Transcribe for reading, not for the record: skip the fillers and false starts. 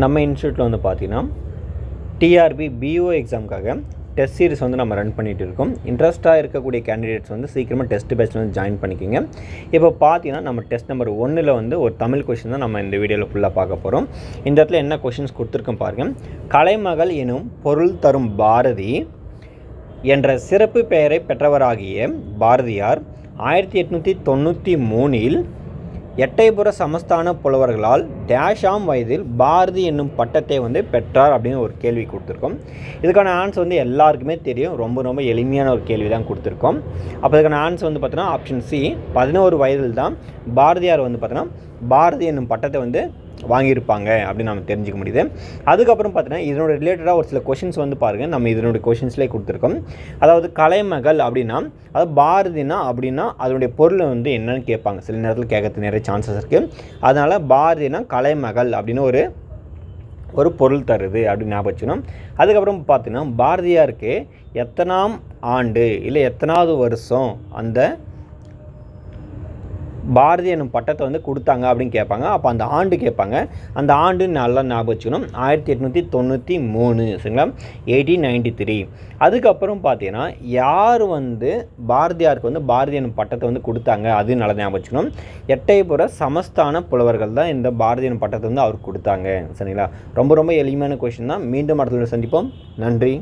நம்ம இன்ஸ்டியூட்டில் வந்து பார்த்திங்கன்னா டிஆர்பி பிஓ எக்ஸாமுக்காக டெஸ்ட் சீரிஸ் வந்து நம்ம ரன் பண்ணிகிட்டு இருக்கோம். இன்ட்ரெஸ்ட்டாக இருக்கக்கூடிய கேண்டிடேட்ஸ் வந்து சீக்கிரமாக டெஸ்ட் பேட்சில் வந்து ஜாயின் பண்ணிக்கோங்க. இப்போ பார்த்தீங்கன்னா நம்ம டெஸ்ட் நம்பர் 1ல் வந்து ஒரு தமிழ் கொஷின் தான் நம்ம இந்த வீடியோவில் ஃபுல்லாக பார்க்க போகிறோம். இந்த இடத்துல என்ன கொஷின்ஸ் கொடுத்துருக்கோம் பாருங்கள். கலைமகள் எனும் பொருள் தரும் பாரதி என்ற சிறப்பு பெயரை பெற்றவராகிய பாரதியார் 1893 எட்டயபுர சமஸ்தான புலவர்களால் டேஷாம் வயதில் பாரதி என்னும் பட்டத்தை வந்து பெற்றார் அப்படின்னு ஒரு கேள்வி கொடுத்துருக்கோம். இதுக்கான ஆன்சர் வந்து எல்லாருக்குமே தெரியும். ரொம்ப எளிமையான ஒரு கேள்வி தான் கொடுத்துருக்கோம். அப்போ இதுக்கான ஆன்சர் வந்து பார்த்தோன்னா ஆப்ஷன் சி, 11 வயதில் தான் பாரதியார் வந்து பார்த்தோன்னா பாரதி என்னும் பட்டத்தை வந்து வாங்கியிருப்பாங்க அப்படின்னு நம்ம தெரிஞ்சுக்க முடியுது. அதுக்கப்புறம் பார்த்தீங்கன்னா இதனோட ரிலேட்டடாக ஒரு சில கொஷின்ஸ் வந்து பாருங்கள். நம்ம இதனுடைய கொஷின்ஸ்லேயே கொடுத்துருக்கோம். அதாவது கலைமகள் அப்படின்னா அதாவது பாரதினா அப்படின்னா அதனுடைய பொருள் வந்து என்னன்னு கேட்பாங்க. சில நேரத்தில் கேட்கறதுக்கு நிறைய சான்சஸ் இருக்குது. அதனால் பாரதினா கலைமகள் அப்படின்னு ஒரு பொருள் தருது அப்படின்னு ஞாபகம் வச்சுக்கணும். அதுக்கப்புறம் பார்த்தீங்கன்னா பாரதியாருக்கு எத்தனாம் ஆண்டு இல்லை எத்தனாவது வருஷம் அந்த பாரதி என்னும் பட்டத்தை வந்து கொடுத்தாங்க அப்படின்னு கேட்பாங்க. அப்போ அந்த ஆண்டு கேட்பாங்க. அந்த ஆண்டு நல்லா ஞாபகம் வச்சுக்கணும். 1893 சரிங்களா, 1893. அதுக்கப்புறம் பார்த்தீங்கன்னா யார் வந்து பாரதியாருக்கு வந்து பாரதி என்னும் பட்டத்தை வந்து கொடுத்தாங்க அது நல்லா ஞாபகம் வச்சுக்கணும். எட்டயபுர சமஸ்தான புலவர்கள் தான் இந்த பாரதி என்னும் பட்டத்தை வந்து அவருக்கு கொடுத்தாங்க சரிங்களா. ரொம்ப எளிமையான கொஸ்டின் தான். மீண்டும் அடுத்த சந்திப்போம். நன்றி.